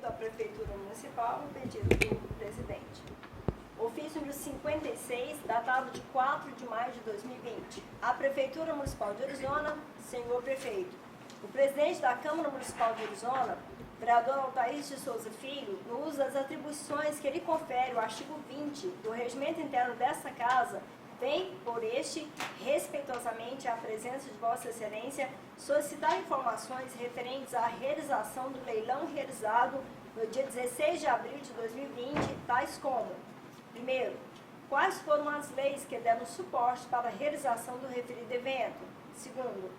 da Prefeitura Municipal, o pedido do presidente. Ofício número 56, datado de 4 de maio de 2020. A Prefeitura Municipal de Orizona, senhor prefeito. O presidente da Câmara Municipal de Orizona, vereador Altair de Souza Filho, no uso das atribuições que lhe confere o artigo 20 do regimento interno desta casa, vem, por este, respeitosamente à presença de Vossa Excelência, solicitar informações referentes à realização do leilão realizado no dia 16 de abril de 2020, tais como: primeiro, quais foram as leis que deram suporte para a realização do referido evento? Segundo,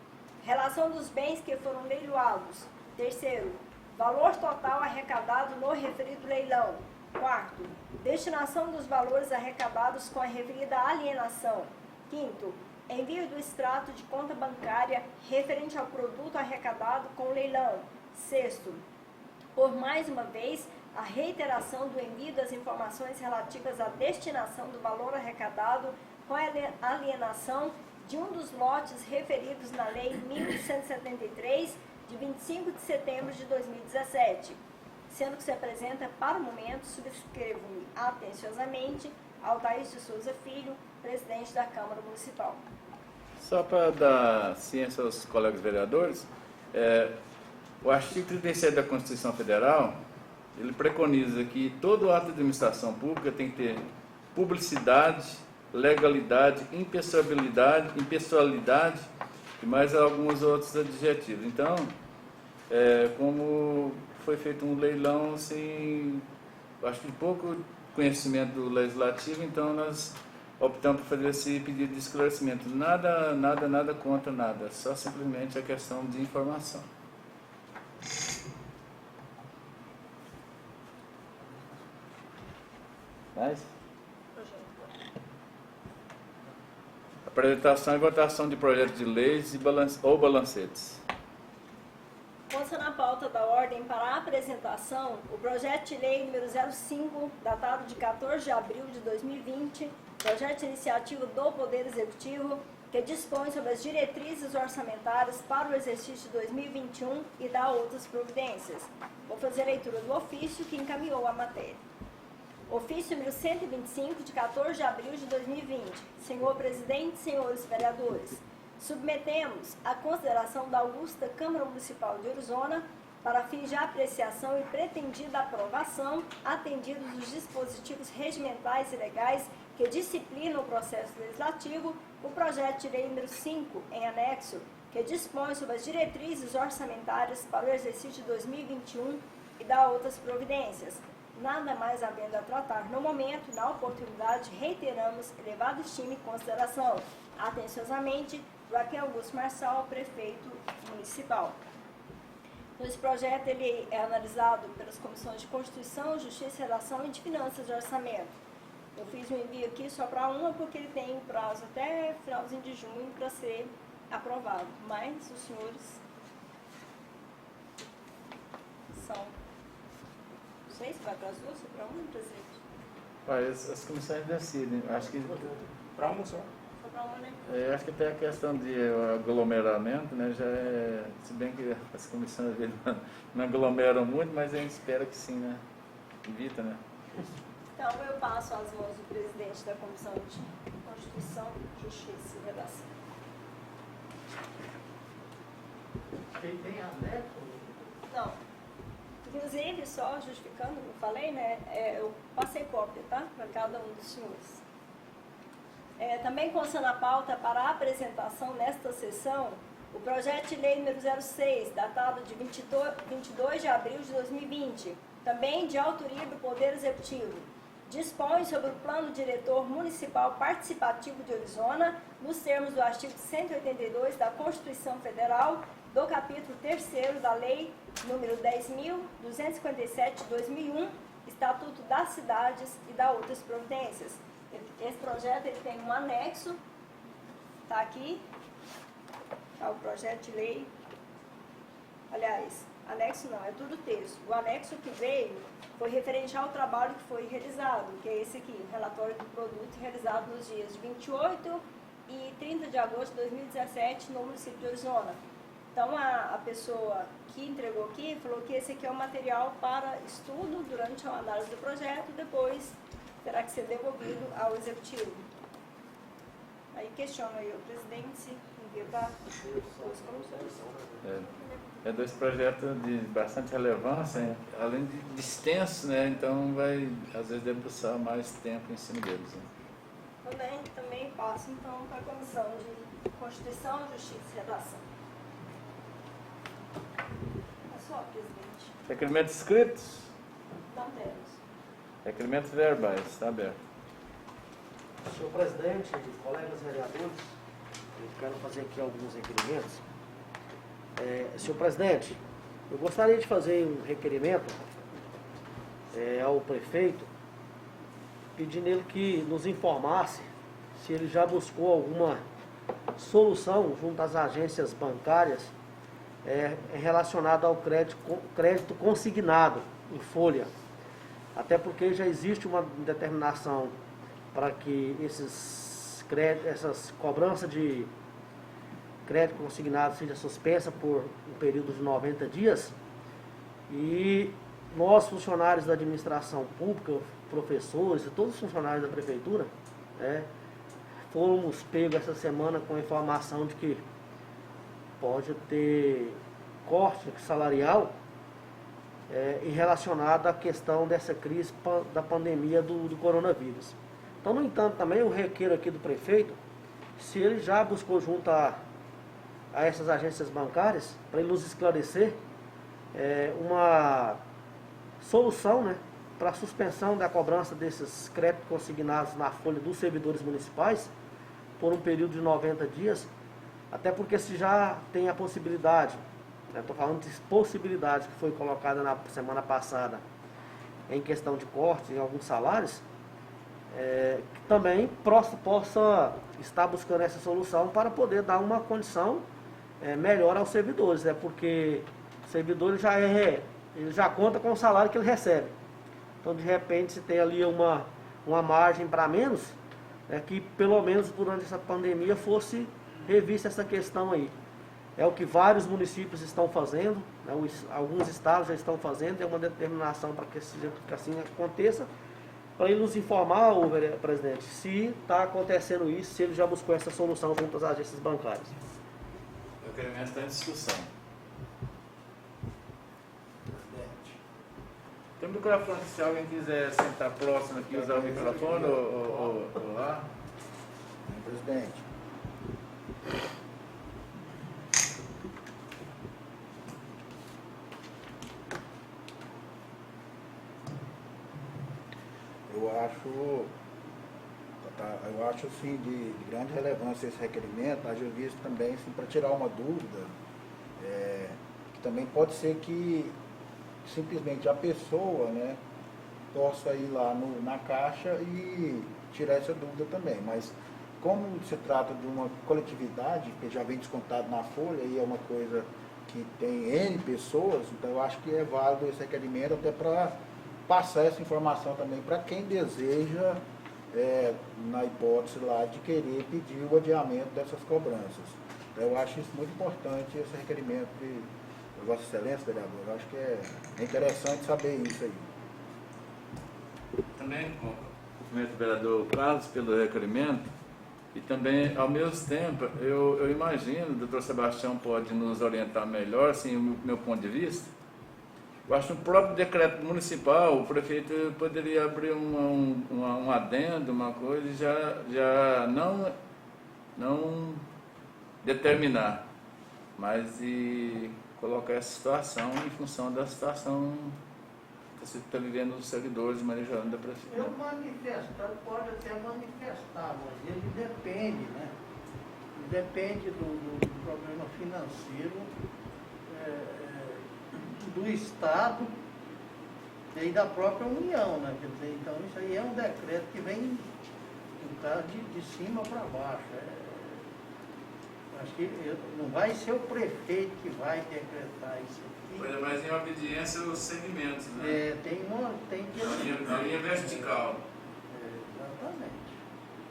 relação dos bens que foram leiloados. Terceiro, valor total arrecadado no referido leilão. Quarto, destinação dos valores arrecadados com a referida alienação. Quinto, envio do extrato de conta bancária referente ao produto arrecadado com o leilão. Sexto, por mais uma vez, a reiteração do envio das informações relativas à destinação do valor arrecadado com a alienação de um dos lotes referidos na Lei 1.173, de 25 de setembro de 2017. Sendo que se apresenta, para o momento, subscrevo-me atenciosamente, Altair de Souza Filho, presidente da Câmara Municipal. Só para dar ciência aos colegas vereadores, o artigo 37 da Constituição Federal, ele preconiza que todo ato de administração pública tem que ter publicidade, legalidade, impessoalidade e mais alguns outros adjetivos. Então, como foi feito um leilão sem, acho que pouco conhecimento do legislativo, então nós optamos por fazer esse pedido de esclarecimento. Nada contra nada, só simplesmente a questão de informação. Mais? Apresentação e votação de projetos de leis ou balancetes. Consta na pauta da ordem para a apresentação o projeto de lei número 05, datado de 14 de abril de 2020, projeto de iniciativa do Poder Executivo, que dispõe sobre as diretrizes orçamentárias para o exercício de 2021 e dá outras providências. Vou fazer a leitura do ofício que encaminhou a matéria. Ofício número 125, de 14 de abril de 2020. Senhor presidente, senhores vereadores, submetemos à consideração da Augusta Câmara Municipal de Orizona, para fins de apreciação e pretendida aprovação, atendidos os dispositivos regimentais e legais que disciplinam o processo legislativo, o projeto de lei número 5, em anexo, que dispõe sobre as diretrizes orçamentárias para o exercício de 2021 e dá outras providências. Nada mais havendo a tratar no momento, na oportunidade, reiteramos elevado estima e consideração. Atenciosamente, Joaquim Augusto Marçal, prefeito municipal. Então, esse projeto ele é analisado pelas comissões de Constituição, Justiça, Redação e de Finanças e Orçamento. Eu fiz um envio aqui só para uma, porque ele tem prazo até finalzinho de junho para ser aprovado. Mas os senhores são... Não sei se vai para as duas ou para uma, presidente? As comissões decidem. Acho que Para uma só. Só para uma, né? acho que até a questão de aglomeramento, né, já é, se bem que as comissões não aglomeram muito, mas a gente espera que sim, né? Evita, né? Então, eu passo as mãos do presidente da Comissão de Constituição, Justiça e Redação. Quem tem anexo? Não. Inclusive, só justificando, eu falei, né? Eu passei cópia, tá? Para cada um dos senhores. Também consta na pauta para a apresentação nesta sessão o projeto de lei número 06, datado de 22 de abril de 2020, também de autoria do Poder Executivo. Dispõe sobre o Plano Diretor Municipal Participativo de Orizona, nos termos do artigo 182 da Constituição Federal, do capítulo 3º da Lei número 10.257 de 2001, Estatuto das Cidades e da outras providências. Esse projeto ele tem um anexo, está aqui, está o projeto de lei. Aliás, anexo não, é tudo texto. O anexo que veio foi referente ao trabalho que foi realizado, que é esse aqui, relatório do produto realizado nos dias de 28 e 30 de agosto de 2017 no município de Orizona. Então, a pessoa que entregou aqui falou que esse aqui é o material para estudo durante a análise do projeto, depois terá que ser devolvido ao executivo. Aí questiono aí o presidente se envia para os comissões. É dois projetos de bastante relevância, além de extensos, né? Então vai, às vezes, debruçar mais tempo em cima deles. Né? Também passo, então, para a Comissão de Constituição, Justiça e Redação. É só, presidente. Requerimentos escritos? Não temos. Requerimentos verbais, está aberto. Senhor presidente, colegas vereadores, eu quero fazer aqui alguns requerimentos. Senhor presidente, eu gostaria de fazer um requerimento ao prefeito, pedindo ele que nos informasse se ele já buscou alguma solução junto às agências bancárias relacionada ao crédito consignado em folha. Até porque já existe uma determinação para que essas cobranças de crédito consignado seja suspensa por um período de 90 dias. E nós, funcionários da administração pública, professores e todos os funcionários da prefeitura, fomos pegos essa semana com a informação de que pode ter corte salarial em relacionado à questão dessa crise da pandemia do coronavírus. Então, no entanto, também eu requeiro aqui do prefeito, se ele já buscou junto a essas agências bancárias, para ele nos esclarecer uma solução, para a suspensão da cobrança desses créditos consignados na folha dos servidores municipais por um período de 90 dias, até porque se já tem a possibilidade, estou falando de possibilidade que foi colocada na semana passada em questão de corte em alguns salários, que também possa estar buscando essa solução para poder dar uma condição melhor aos servidores, porque o servidor ele já conta com o salário que ele recebe. Então, de repente, se tem ali uma margem para menos, que pelo menos durante essa pandemia fosse revista essa questão aí. É o que vários municípios estão fazendo, alguns estados já estão fazendo, é uma determinação para que assim aconteça, para ele nos informar, presidente, se está acontecendo isso, se ele já buscou essa solução junto às agências bancárias. O requerimento está em discussão. Tem um microfone, se alguém quiser sentar próximo aqui, usar o microfone ou lá. Presidente. Eu acho assim, de grande relevância esse requerimento, haja visto também assim, para tirar uma dúvida, que também pode ser que simplesmente a pessoa possa ir lá na caixa e tirar essa dúvida também, mas como se trata de uma coletividade, que já vem descontado na folha e é uma coisa que tem N pessoas, então eu acho que é válido esse requerimento até para passar essa informação também para quem deseja, na hipótese lá de querer pedir o adiamento dessas cobranças. Eu acho isso muito importante, esse requerimento de Vossa Excelência, vereador. Eu acho que é interessante saber isso aí. Também cumprimento o vereador Carlos pelo requerimento e também, ao mesmo tempo, eu imagino, o doutor Sebastião pode nos orientar melhor, assim, o meu ponto de vista. Eu acho que no próprio decreto municipal, o prefeito poderia abrir um adendo, uma coisa, e já não determinar, mas e colocar essa situação em função da situação que você está vivendo os servidores de maneira geral da prefeitura. Pode até manifestar, mas ele depende, Depende do problema financeiro do Estado e da própria União, Quer dizer, então isso aí é um decreto que vem, no caso, de cima para baixo. Acho que não vai ser o prefeito que vai decretar isso aqui. Pois é, mas em obediência aos segmentos, Tem que... A linha vertical. Exatamente.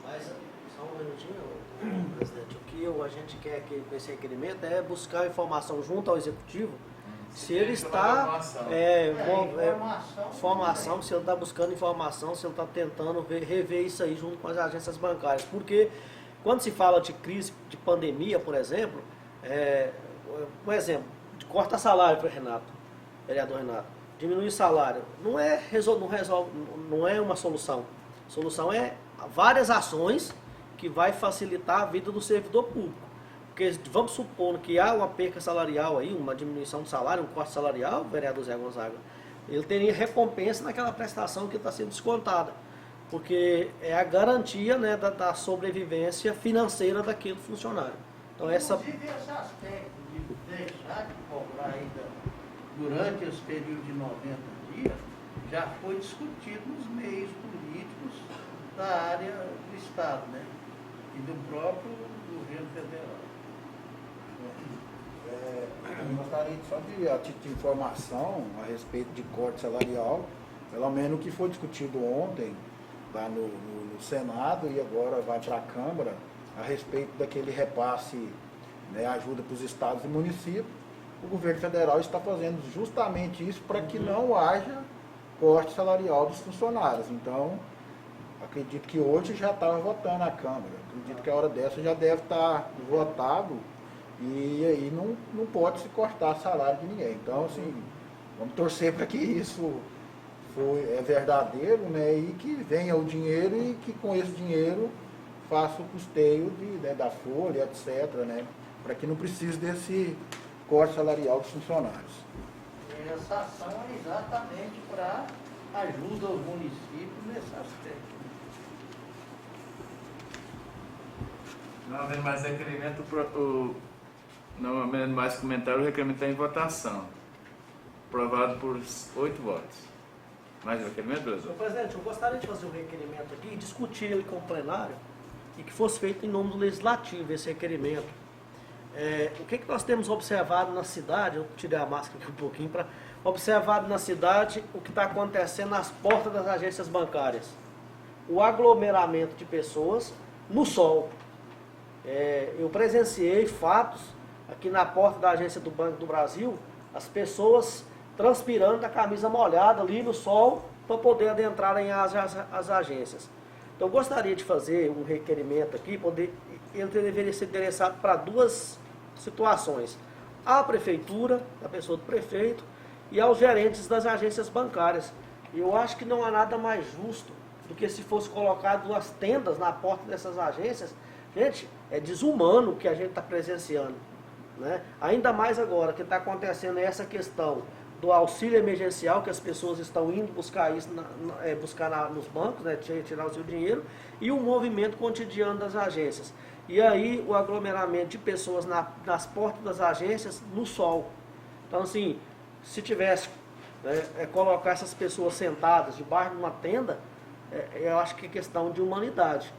Mas, Só um minutinho, presidente. O que a gente quer aqui com esse requerimento é buscar informação junto ao executivo. Se ele está informação, se ele está buscando informação, se ele está tentando rever isso aí junto com as agências bancárias. Porque quando se fala de crise, de pandemia, por exemplo, corta salário para vereador Renato, diminuir o salário, não é uma solução. A solução é várias ações que vai facilitar a vida do servidor público. Porque vamos supor que há uma perca salarial aí, uma diminuição de salário, um corte salarial, vereador Zé Gonzaga, ele teria recompensa naquela prestação que está sendo descontada. Porque é a garantia, né, da sobrevivência financeira daquele funcionário. Então, Inclusive esse aspecto de deixar de cobrar ainda durante esse período de 90 dias já foi discutido nos meios políticos da área do Estado, né? E do próprio governo federal. Eu gostaria só de, a título de informação a respeito de corte salarial, pelo menos o que foi discutido ontem lá no Senado e agora vai para a Câmara, a respeito daquele repasse, né, ajuda para os estados e municípios. O governo federal está fazendo justamente isso para que não haja corte salarial dos funcionários. Então, acredito que hoje já estava votando na Câmara. Acredito que a hora dessa já deve estar votado e aí não pode se cortar salário de ninguém. Então, assim, vamos torcer para que isso é verdadeiro, né, e que venha o dinheiro e que com esse dinheiro faça o custeio da folha, etc., né, para que não precise desse corte salarial dos funcionários. Essa ação é exatamente para ajuda aos municípios nesse aspecto. Não havendo mais requerimento, não havendo mais comentário, o requerimento está em votação. Aprovado por 8 votos. Mais requerimento, Senhor professor? presidente, eu gostaria de fazer um requerimento aqui e discutir ele com o plenário e que fosse feito em nome do legislativo esse requerimento. O que nós temos observado na cidade, eu tirei a máscara aqui um pouquinho, para observado na cidade o que está acontecendo nas portas das agências bancárias. O aglomeramento de pessoas no sol. Eu presenciei fatos aqui na porta da agência do Banco do Brasil, as pessoas transpirando da camisa molhada ali no sol para poder adentrarem as agências. Então eu gostaria de fazer um requerimento aqui, ele deveria ser endereçado para 2 situações. À prefeitura, a pessoa do prefeito, e aos gerentes das agências bancárias. E eu acho que não há nada mais justo do que se fosse colocado 2 tendas na porta dessas agências. Gente, é desumano o que a gente está presenciando, né? Ainda mais agora que está acontecendo essa questão do auxílio emergencial, que as pessoas estão indo buscar isso nos bancos, né, tirar o seu dinheiro, e o movimento cotidiano das agências. E aí o aglomeramento de pessoas nas portas das agências no sol. Então, assim, se tivesse colocar essas pessoas sentadas debaixo de uma tenda, eu acho que é questão de humanidade.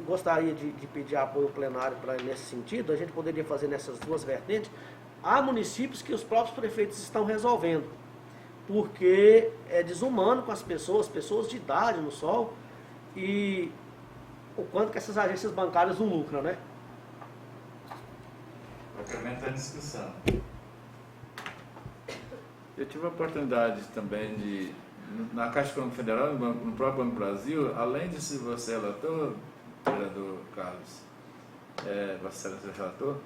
Gostaria de pedir apoio plenário nesse sentido. A gente poderia fazer nessas 2 vertentes. Há municípios que os próprios prefeitos estão resolvendo, porque é desumano com as pessoas de idade no sol, e o quanto que essas agências bancárias não lucram, né? O requerimento está em discussão. Eu tive a oportunidade também na Caixa Econômica Federal, no próprio Banco do Brasil, além de ser você relator, vereador Carlos, você relator,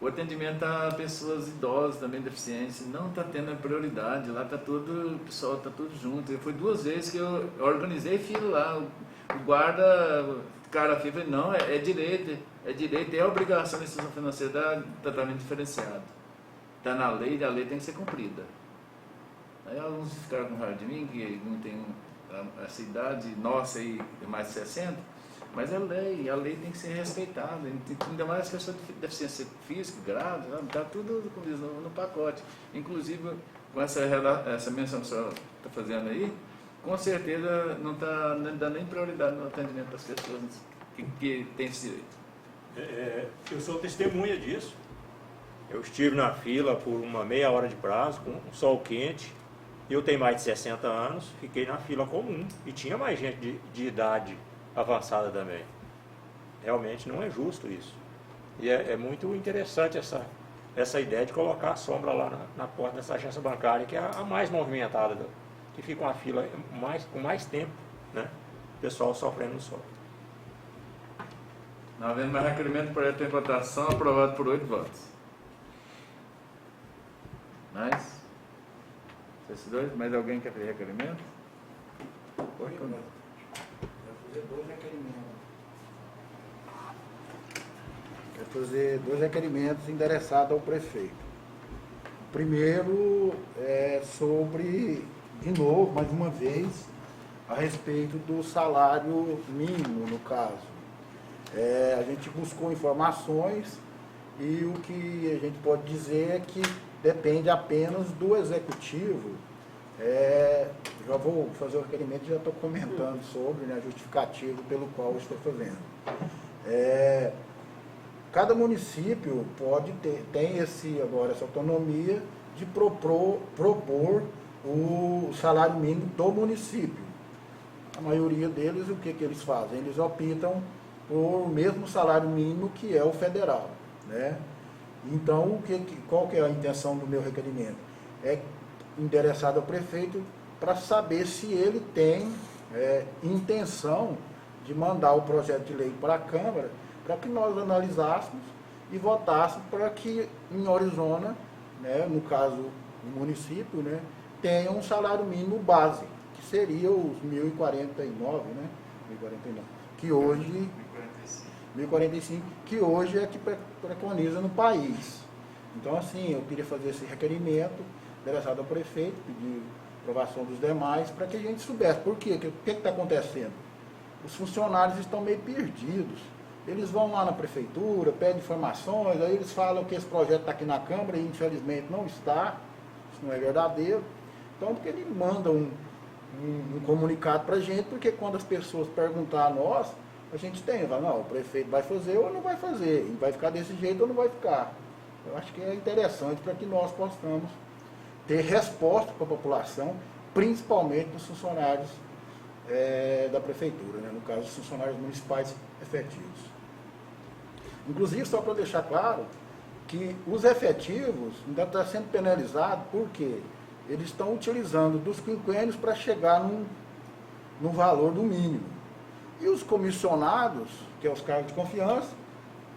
o atendimento a pessoas idosas, também deficientes, não está tendo a prioridade. Lá está o pessoal está tudo junto. Eu fui 2 vezes que eu organizei fila lá. O guarda, cara, falei, não, é direito, é obrigação da instituição financeira dar tratamento diferenciado. Está na lei, e a lei tem que ser cumprida. Aí alguns ficaram com raiva de mim, que não tem essa idade nossa aí, mais de 60. Mas a lei tem que ser respeitada, ainda mais as pessoas de deficiência física, grave, está tudo no pacote. Inclusive, com essa menção que o senhor está fazendo aí, com certeza não está dando nem prioridade no atendimento das pessoas que têm esse direito. Eu sou testemunha disso. Eu estive na fila por uma meia hora de prazo, com um sol quente. Eu tenho mais de 60 anos, fiquei na fila comum e tinha mais gente de idade avançada também. Realmente não é justo isso. E é muito interessante essa ideia de colocar a sombra lá na porta dessa agência bancária, que é a mais movimentada, que fica uma fila com mais tempo, né? O pessoal sofrendo no sol. Não havendo mais requerimento, projeto em votação, aprovado por 8 votos. Mais? Esses dois? Mais alguém quer fazer requerimento? Pode ou não? Quero fazer 2 requerimentos. Quero fazer 2 requerimentos endereçados ao prefeito. O primeiro é sobre, de novo, mais uma vez, a respeito do salário mínimo, no caso. A gente buscou informações e o que a gente pode dizer é que depende apenas do executivo. Já vou fazer o requerimento e já estou comentando sobre, né, justificativo pelo qual eu estou fazendo. Cada município tem essa autonomia de propor o salário mínimo do município. A maioria deles, o que eles fazem? Eles optam por o mesmo salário mínimo que é o federal, né? Então, qual que é a intenção do meu requerimento? É endereçado ao prefeito para saber se ele tem intenção de mandar o projeto de lei para a Câmara, para que nós analisássemos e votássemos para que em Orizona, né, no caso o município, né, tenha um salário mínimo base, que seria os 1.049, né? 1.049, que hoje 1.045, que hoje é que preconiza no país. Então, assim, eu queria fazer esse requerimento endereçado ao prefeito, pedir aprovação dos demais, para que a gente soubesse. Por quê? O que está acontecendo? Os funcionários estão meio perdidos. Eles vão lá na prefeitura, pedem informações, aí eles falam que esse projeto está aqui na Câmara e infelizmente não está, isso não é verdadeiro. Então, porque ele manda um comunicado para a gente, porque quando as pessoas perguntar a nós, a gente tem, fala, não, o prefeito vai fazer ou não vai fazer, e vai ficar desse jeito ou não vai ficar. Eu acho que é interessante para que nós possamos ter resposta para a população, principalmente dos funcionários da prefeitura, né? No caso, os funcionários municipais efetivos. Inclusive, só para deixar claro, que os efetivos ainda estão sendo penalizados porque eles estão utilizando dos quinquênios para chegar no valor do mínimo. E os comissionados, que é os cargos de confiança,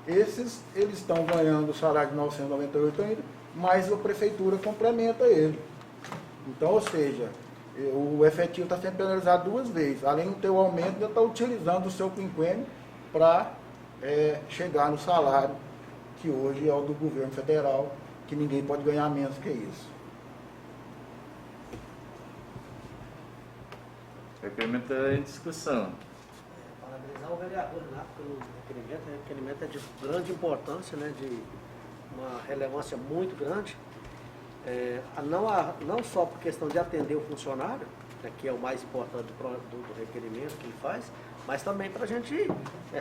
eles estão ganhando o salário de 998 ainda, mas a prefeitura complementa ele. Então, ou seja, o efetivo está sendo penalizado 2 vezes. Além de ter o aumento, ainda está utilizando o seu quinquênio para chegar no salário que hoje é o do governo federal, que ninguém pode ganhar menos que isso. Requerimento em discussão. Parabenizar o vereador Renato pelo requerimento. O requerimento é de grande importância, né, de uma relevância muito grande. Não só por questão de atender o funcionário, né, que é o mais importante do requerimento que ele faz, mas também para a gente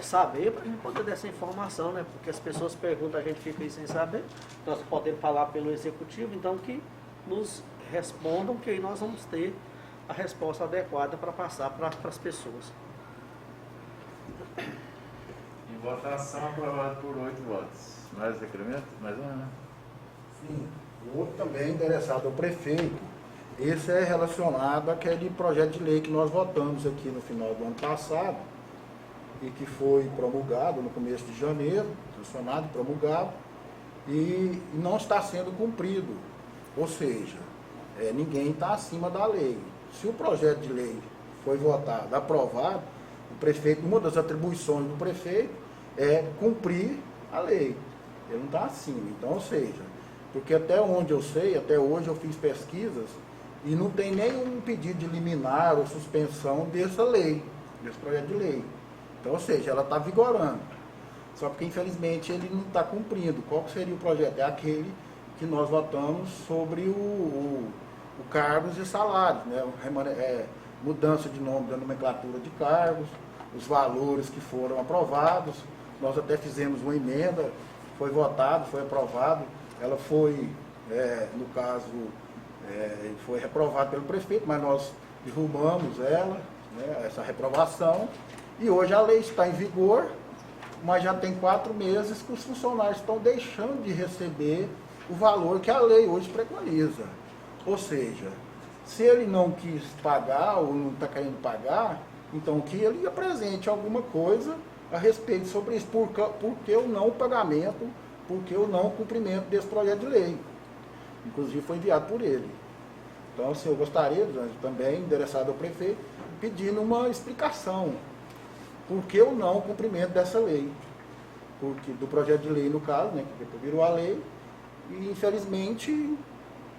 saber, para a gente poder dar essa informação, né, porque as pessoas perguntam, a gente fica aí sem saber, nós podemos falar pelo executivo, então que nos respondam, que aí nós vamos ter a resposta adequada para passar para as pessoas. Em votação, aprovado por 8 votos. Mais requerimento? Mais um, né? Sim. O outro também endereçado ao prefeito. Esse é relacionado àquele projeto de lei que nós votamos aqui no final do ano passado e que foi promulgado no começo de janeiro, sancionado e promulgado, e não está sendo cumprido. Ou seja, ninguém está acima da lei. Se o projeto de lei foi votado, aprovado, o prefeito, uma das atribuições do prefeito é cumprir a lei. Ele não está acima. Então, ou seja, porque até onde eu sei, até hoje eu fiz pesquisas e não tem nenhum pedido de liminar ou suspensão dessa lei, desse projeto de lei. Então, ou seja, ela está vigorando. Só porque, infelizmente, ele não está cumprindo. Qual seria o projeto? É aquele que nós votamos sobre o cargos e salários, né? Mudança de nome da nomenclatura de cargos, os valores que foram aprovados. Nós até fizemos uma emenda, foi votado, foi aprovado. Ela foi, no caso, foi reprovada pelo prefeito, mas nós derrubamos ela, né, essa reprovação, E hoje a lei está em vigor, mas já tem 4 meses que os funcionários estão deixando de receber o valor que a lei hoje preconiza. Ou seja, se ele não quis pagar ou não está querendo pagar, então que ele apresente alguma coisa a respeito sobre isso, por que o não pagamento, por que o não cumprimento desse projeto de lei. Inclusive foi enviado por ele. Então, assim, eu gostaria também, endereçado ao prefeito, pedindo uma explicação. Por que o não cumprimento dessa lei? Porque, do projeto de lei, no caso, né, que virou a lei, e infelizmente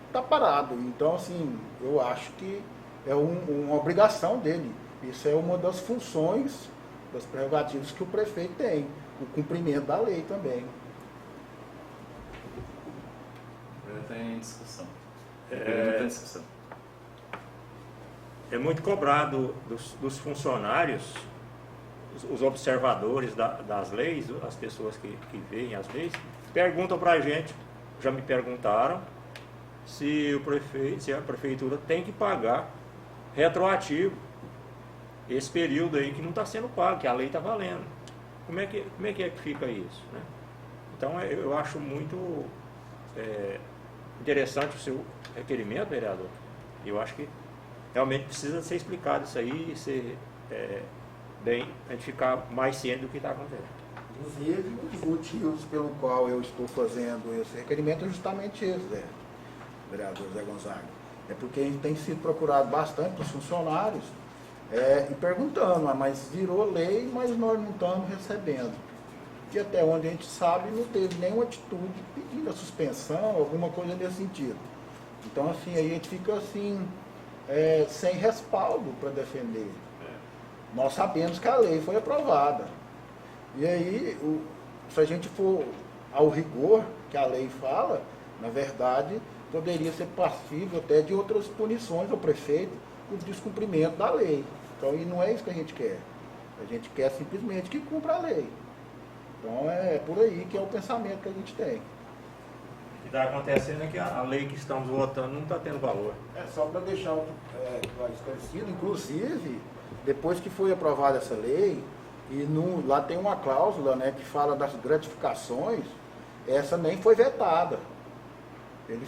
está parado. Então, assim, eu acho que é uma obrigação dele. Isso é uma das funções, das prerrogativas que o prefeito tem, o cumprimento da lei também. Tem discussão. Tem discussão. É muito cobrado dos funcionários, os observadores das leis, as pessoas que veem as leis, perguntam para a gente, já me perguntaram, se a prefeitura tem que pagar retroativo esse período aí que não está sendo pago, que a lei está valendo. Como é que fica isso, né? Então eu acho muito interessante o seu requerimento, vereador. Eu acho que realmente precisa ser explicado isso aí e ser a gente ficar mais ciente do que está acontecendo. Inclusive, os motivos pelo qual eu estou fazendo esse requerimento é justamente esse, vereador Zé Gonzaga. É porque a gente tem sido procurado bastante dos funcionários e perguntando, mas virou lei, mas nós não estamos recebendo. E até onde a gente sabe, não teve nenhuma atitude pedindo a suspensão, alguma coisa nesse sentido. Então, assim, a gente fica assim, sem respaldo para defender. Nós sabemos que a lei foi aprovada. E aí, se a gente for ao rigor que a lei fala, na verdade, poderia ser passível até de outras punições ao prefeito por descumprimento da lei. Então, e não é isso que a gente quer. A gente quer simplesmente que cumpra a lei. Então, é por aí que é o pensamento que a gente tem. O que está acontecendo é que a lei que estamos votando não está tendo valor. Só para deixar esclarecido, inclusive, depois que foi aprovada essa lei, lá tem uma cláusula, né, que fala das gratificações, essa nem foi vetada. Ele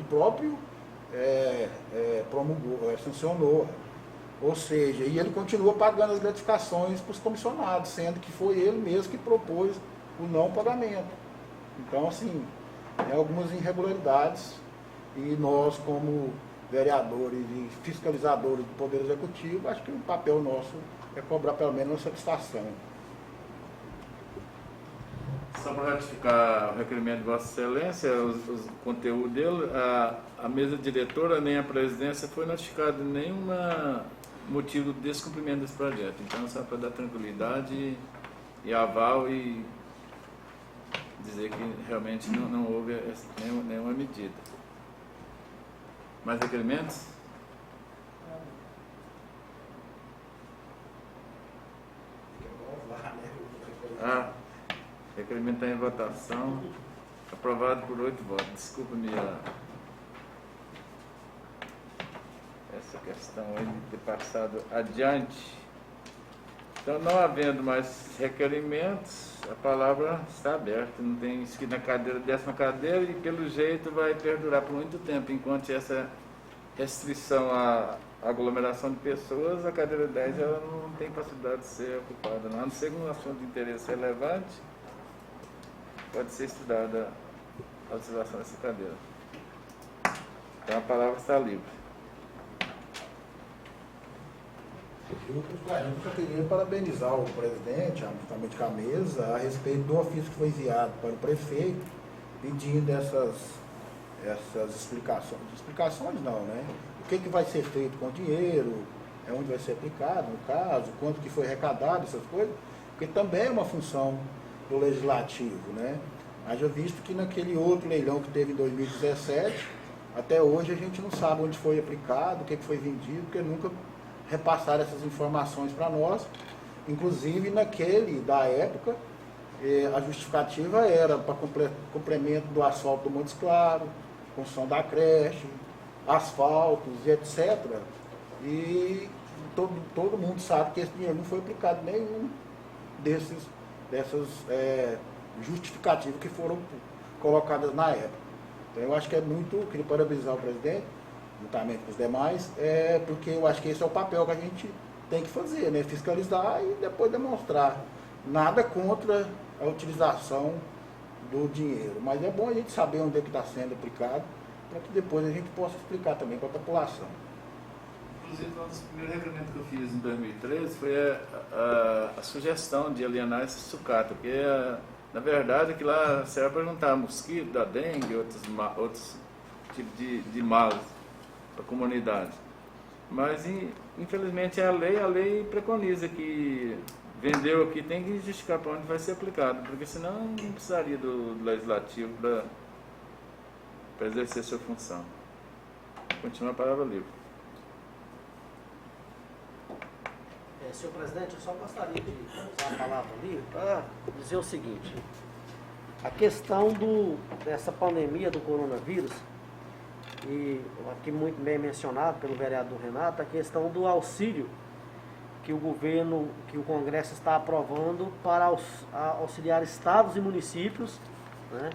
próprio promulgou, sancionou. Ou seja, e ele continua pagando as gratificações para os comissionados, sendo que foi ele mesmo que propôs o não pagamento. Então, assim, tem algumas irregularidades e nós, como vereadores e fiscalizadores do Poder Executivo, acho que o papel nosso é cobrar pelo menos uma satisfação. Só para ratificar o requerimento de Vossa Excelência, o conteúdo dele, a mesa diretora nem a presidência foi notificada de nenhum motivo de descumprimento desse projeto. Então, só para dar tranquilidade e aval e dizer que realmente não houve nenhuma medida. Mais requerimentos? Requerimento está em votação. Aprovado por 8 votos. Desculpa-me essa questão aí de ter passado adiante. Então, não havendo mais requerimentos, a palavra está aberta. Não tem isso aqui na cadeira, 10ª cadeira, e pelo jeito vai perdurar por muito tempo, enquanto essa restrição à aglomeração de pessoas, a cadeira 10 ela não tem facilidade de ser ocupada. Não, a não ser um assunto de interesse relevante, pode ser estudada a utilização dessa cadeira. Então, a palavra está livre. Eu só queria parabenizar o presidente, juntamente com a mesa, a respeito do ofício que foi enviado para o prefeito, pedindo essas explicações. Explicações não, né? O que vai ser feito com o dinheiro, onde vai ser aplicado, no caso, quanto que foi arrecadado, essas coisas, porque também é uma função do legislativo, né? Haja visto que naquele outro leilão que teve em 2017, até hoje a gente não sabe onde foi aplicado, o que foi vendido, porque nunca repassaram essas informações para nós. Inclusive naquele da época, a justificativa era para complemento do asfalto do Montes Claros, construção da creche, asfaltos e etc. E todo mundo sabe que esse dinheiro não foi aplicado em nenhum dessas justificativas que foram colocadas na época. Então eu acho que queria parabenizar o presidente, juntamente com os demais, porque eu acho que esse é o papel que a gente tem que fazer, né? Fiscalizar e depois demonstrar. Nada contra a utilização do dinheiro, mas é bom a gente saber onde é que está sendo aplicado, para que depois a gente possa explicar também para a população. Inclusive, um dos primeiros requerimentos que eu fiz em 2013 foi a sugestão de alienar esse sucata, porque, na verdade, aquilo lá serve para juntar mosquito, da dengue, outros tipos de males para a comunidade. Mas, infelizmente, a lei preconiza que vendeu aqui, tem que justificar para onde vai ser aplicado, porque senão não precisaria do legislativo para exercer sua função. Continua a palavra livre. Senhor presidente, eu só gostaria de usar a palavra ali para dizer o seguinte: a questão dessa pandemia do coronavírus, e aqui muito bem mencionado pelo vereador Renato, a questão do auxílio que o governo, que o Congresso está aprovando para auxiliar estados e municípios, né,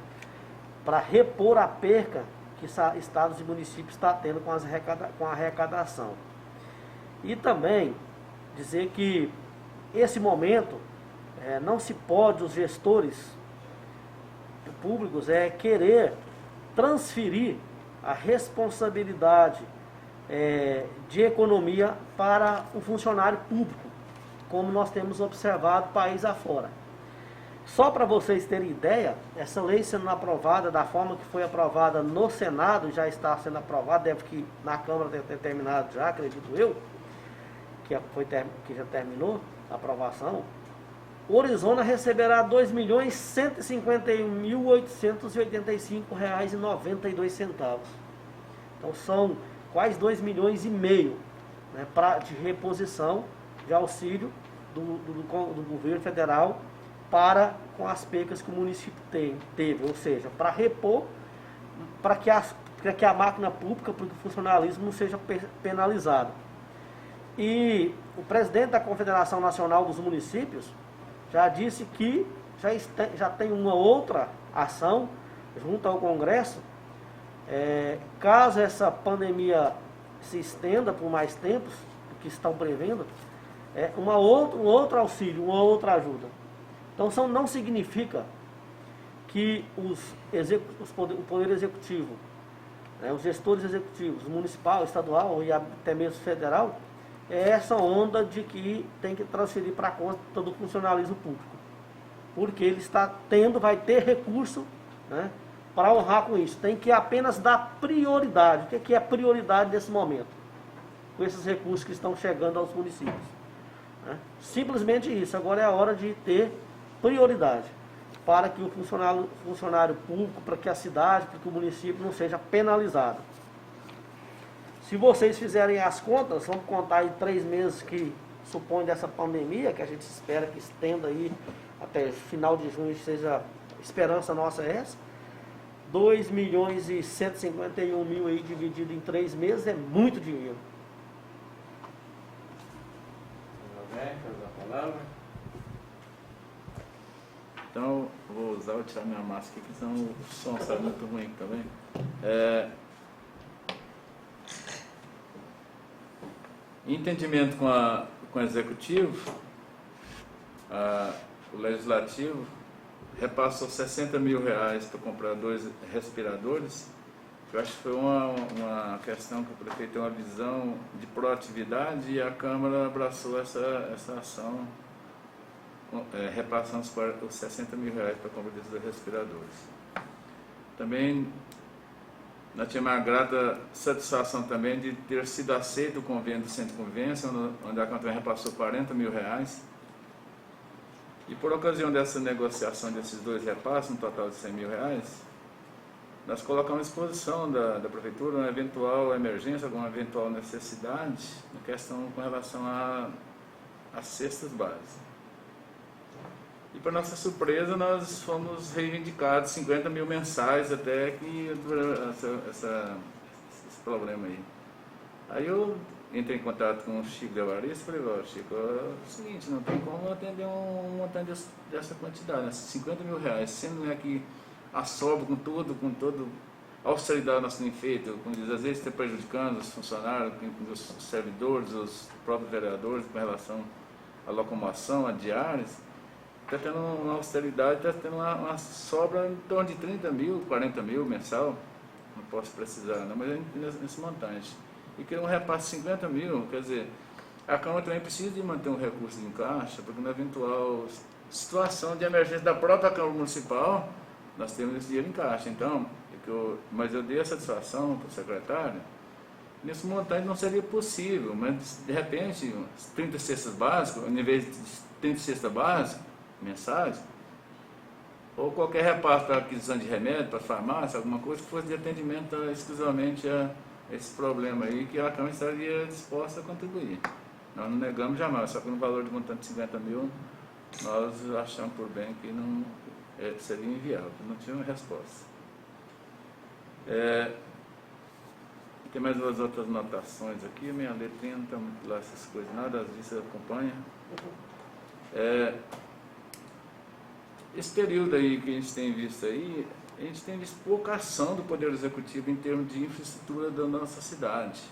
para repor a perca que estados e municípios estão tendo com a arrecadação. E também dizer que esse momento não se pode, os gestores públicos, querer transferir a responsabilidade de economia para o funcionário público, como nós temos observado país afora. Só para vocês terem ideia, essa lei sendo aprovada da forma que foi aprovada no Senado, já está sendo aprovada, deve que na Câmara ter terminado já, acredito eu, que já terminou a aprovação. O Orizona receberá R$ 2.151.885,92. Então são quase 2,5 milhões, né, de reposição de auxílio do governo federal com as percas que o município teve, ou seja, para repor, para que a máquina pública, para que o funcionalismo não seja penalizado. E o presidente da Confederação Nacional dos Municípios já disse que já tem uma outra ação junto ao Congresso, caso essa pandemia se estenda por mais tempos, que estão prevendo, um outro auxílio, uma outra ajuda. Então não significa que o Poder Executivo, os gestores executivos, municipal, estadual e até mesmo federal, essa onda de que tem que transferir para a conta do funcionalismo público. Porque ele vai ter recurso, né, para honrar com isso. Tem que apenas dar prioridade. O que é prioridade nesse momento? Com esses recursos que estão chegando aos municípios. Né? Simplesmente isso. Agora é a hora de ter prioridade para que o funcionário público, para que a cidade, para que o município não seja penalizado. Se vocês fizerem as contas, vamos contar aí 3 meses que supõe dessa pandemia, que a gente espera que estenda aí até final de junho, seja a esperança nossa é essa. 2.151.000 aí dividido em 3 meses é muito dinheiro. Então, vou tirar minha máscara aqui, senão o som sai muito ruim também. Em entendimento com o Executivo, o Legislativo repassou R$60 mil para comprar 2 respiradores. Eu acho que foi uma questão que o prefeito tem uma visão de proatividade e a Câmara abraçou essa ação, repassando os R$60 mil para comprar desses 2 respiradores. Também nós tivemos a grata satisfação também de ter sido aceito o convênio do Centro de Convivência, onde a Câmara repassou R$40 mil. E por ocasião dessa negociação desses 2 repasses, um total de R$100 mil, nós colocamos à disposição da Prefeitura uma eventual emergência, alguma eventual necessidade, na questão com relação às cestas básicas. E para nossa surpresa, nós fomos reivindicados 50 mil mensais até que esse problema aí. Aí eu entrei em contato com o Chico de Avarista, falei, ó, Chico, é o seguinte, não tem como atender um montante dessa quantidade, né? 50 mil reais, sendo aqui a sobra com toda a austeridade nós temos feito, como diz, às vezes está prejudicando os funcionários, os servidores, os próprios vereadores com relação à locomoção, a diárias, está tendo uma austeridade, está tendo uma sobra em torno de 30 mil, 40 mil mensal, não posso precisar, não, mas é nesse montante. E queria um repasse de 50 mil, quer dizer, a Câmara também precisa de manter um recurso em caixa, porque na eventual situação de emergência da própria Câmara Municipal, nós temos esse dinheiro em caixa. Então, mas eu dei a satisfação para o secretário, nesse montante não seria possível, mas de repente, 30 cestas básicas, ao invés de 30 cestas básicas, mensais, ou qualquer repasse para aquisição de remédio, para farmácia, alguma coisa que fosse de atendimento exclusivamente a esse problema aí, que a Câmara estaria disposta a contribuir. Nós não negamos jamais, só que no valor de montante de 50 mil, nós achamos por bem que não seria inviável, não tinha uma resposta. Tem mais duas outras notações aqui, minha letrinha não está muito lá, essas coisas, nada, às vezes você acompanha. Esse período aí que a gente tem visto aí, a gente tem visto pouca ação do Poder Executivo em termos de infraestrutura da nossa cidade.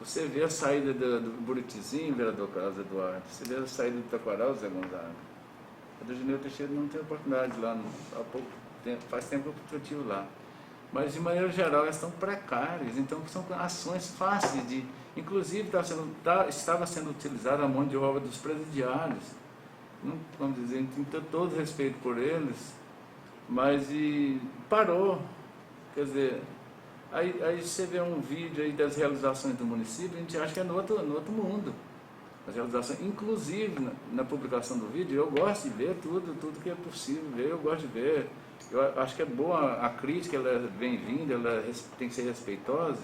Você vê a saída do Buritizinho, vereador Carlos Eduardo, você vê a saída do Taquaral, Zé Gonzaga. A do Gineu Teixeira não tem oportunidade lá, há pouco tempo, faz tempo que eu estive lá. Mas, de maneira geral, elas estão precárias, então são ações fáceis de... Inclusive, estava sendo utilizada a mão de obra dos presidiários. Não, vamos dizer, a gente tem todo respeito por eles, mas parou. Quer dizer, aí você vê um vídeo aí das realizações do município, a gente acha que é no outro mundo. As realizações, inclusive na publicação do vídeo, eu gosto de ver tudo que é possível ver, eu gosto de ver. Eu acho que é boa a crítica, ela é bem-vinda, ela tem que ser respeitosa,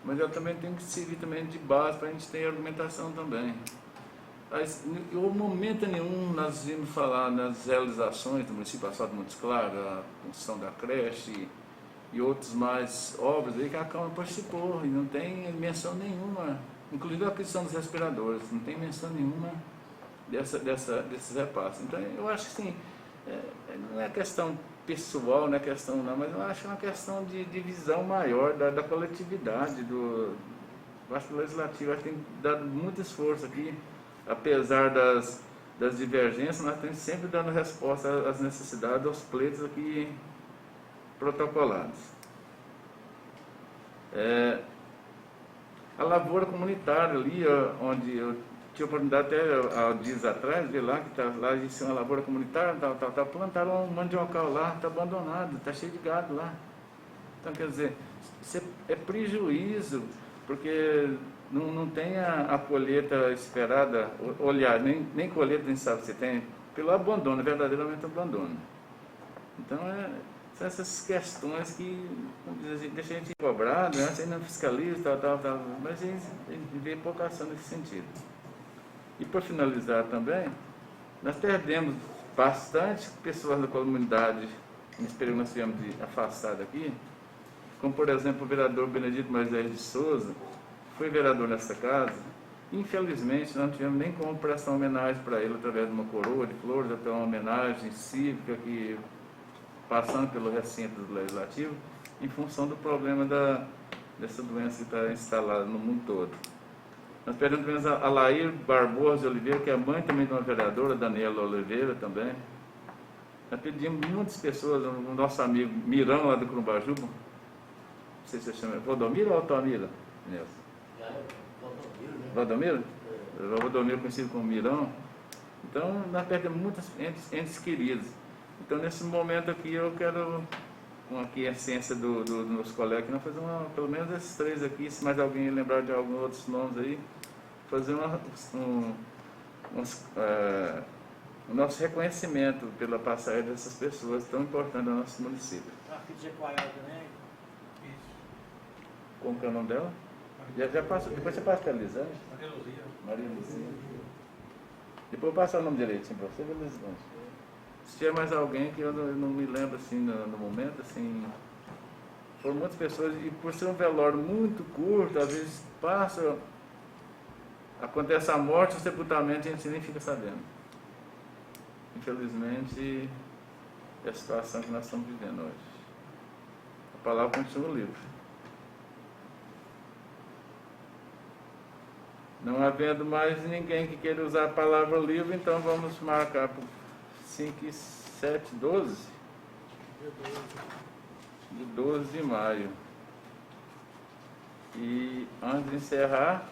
mas ela também tem que servir também de base para a gente ter argumentação também. Mas, em momento nenhum nós vimos falar nas realizações do município Asfalto de Montes Claros, a construção da creche e outras mais obras aí que a Câmara participou, e não tem menção nenhuma, inclusive a aquisição dos respiradores, não tem menção nenhuma desses repasses. Então eu acho que sim, não é questão pessoal, não é questão não, mas eu acho que é uma questão de visão maior da coletividade, eu acho que o Legislativo tem dado muito esforço aqui, apesar das divergências, nós estamos sempre dando resposta às necessidades, aos pleitos aqui protocolados. A lavoura comunitária ali, onde eu tinha oportunidade até há dias atrás, ver lá, que lá existe uma lavoura comunitária, plantaram um mandiocal lá, está abandonado, está cheio de gado lá. Então, quer dizer, isso é prejuízo, porque não tem a colheita esperada, olhar, nem colheita nem sabe se tem, pelo abandono, verdadeiramente abandono. Então, são essas questões que, como diz, deixa a gente cobrado, né? Você não fiscaliza, mas a gente vê pouca ação nesse sentido. E para finalizar também, nós perdemos bastante pessoas da comunidade nesse período que nós tivemos de afastado aqui, como por exemplo o vereador Benedito Moisés de Souza, foi vereador nessa casa. Infelizmente nós não tivemos nem como prestar homenagem para ele através de uma coroa de flores, até uma homenagem cívica que passando pelo recinto do Legislativo, em função do problema dessa doença que está instalada no mundo todo. Nós perdemos a Lair Barbosa de Oliveira, que é mãe também de uma vereadora, Daniela Oliveira também. Nós pedimos muitas pessoas, o nosso amigo Mirão, lá do Curumbajuba, não sei se você chama, Valdomiro ou Altamira, Nelson? Valdomiro, né? Valdomiro? Valdomiro conhecido como Mirão. Então, nós perdemos muitos entes queridos. Então, nesse momento aqui, eu quero, com aqui a ciência dos meus colegas, nós fazer pelo menos esses três aqui, se mais alguém lembrar de alguns outros nomes aí, fazer o nosso reconhecimento pela passagem dessas pessoas tão importantes do nosso município. Como que é o nome dela? Já passa, depois você passa para a Elisângela. Maria Luzia. Depois eu passo o nome direitinho para você, Elisângela. Se tiver mais alguém que eu não me lembro assim no momento, assim, foram muitas pessoas, e por ser um velório muito curto, às vezes passa acontece a morte, o sepultamento, a gente nem fica sabendo. Infelizmente, é a situação que nós estamos vivendo hoje. A palavra continua livre. Não havendo mais ninguém que queira usar a palavra livre, então vamos marcar por 5 e 7, 12? De 12 de maio. E antes de encerrar,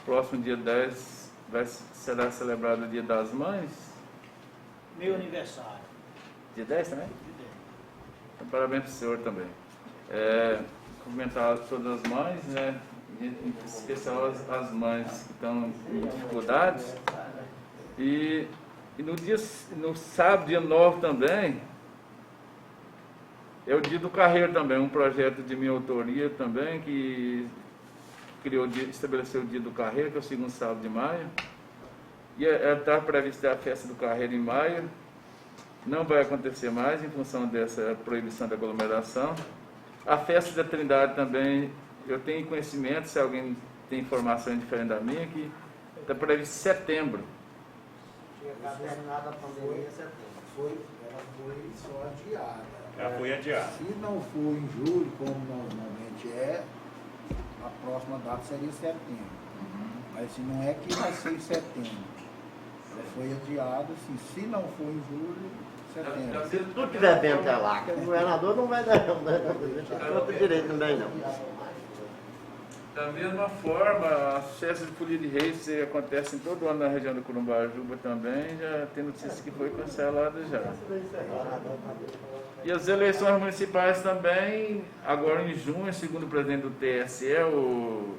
próximo dia 10 será celebrado o Dia das Mães. Meu aniversário. Dia 10 também? De Deus. Então, parabéns para o senhor também. Cumprimentar todas as mães, né? Em especial as mães que estão em dificuldades. E no sábado, dia 9 também, é o Dia do Carreiro também, um projeto de minha autoria também, que estabeleceu o Dia do Carreiro, que é o segundo sábado de maio. E está prevista a festa do Carreiro em maio. Não vai acontecer mais em função dessa proibição da aglomeração. A festa da Trindade também, eu tenho conhecimento, se alguém tem informação diferente da minha, que está previsto em setembro. Tinha terminado a pandemia em setembro. Ela foi só adiada. Já foi adiada. Se não for em julho, como normalmente é, a próxima data seria setembro. Mas se não é que vai ser em setembro. Ela foi adiada, assim, se não for em julho, setembro. Se tudo tiver bem até lá, que o governador não vai dar, não tem direito também não. Da mesma forma, as festas de Folia de Reis que acontecem todo ano na região do Corumbajuba também, já tem notícia que foi cancelada já. E as eleições municipais também, agora em junho, segundo o presidente do TSE, o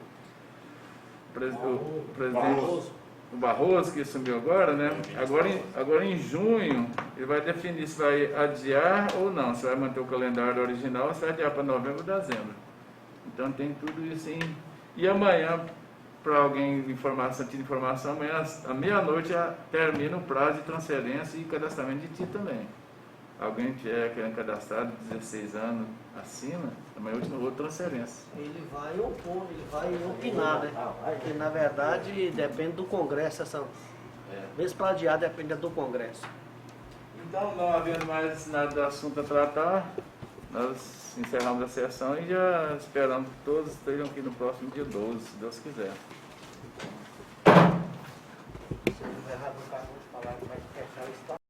presidente Barroso, que assumiu agora, né? Agora em junho, ele vai definir se vai adiar ou não, se vai manter o calendário original ou se vai adiar para novembro ou dezembro. Então tem tudo isso em... E amanhã, para alguém tira informação, amanhã à meia-noite termina o prazo de transferência e cadastramento de título também. Alguém tiver querendo cadastrar de 16 anos acima, amanhã última transferência. Ele vai opor, ele vai opinar, né? Porque na verdade depende do Congresso, mesmo para adiar depende do Congresso. Então, não havendo mais nada do assunto a tratar, nós encerramos a sessão e já esperamos que todos estejam aqui no próximo dia 12, se Deus quiser. Se não errar no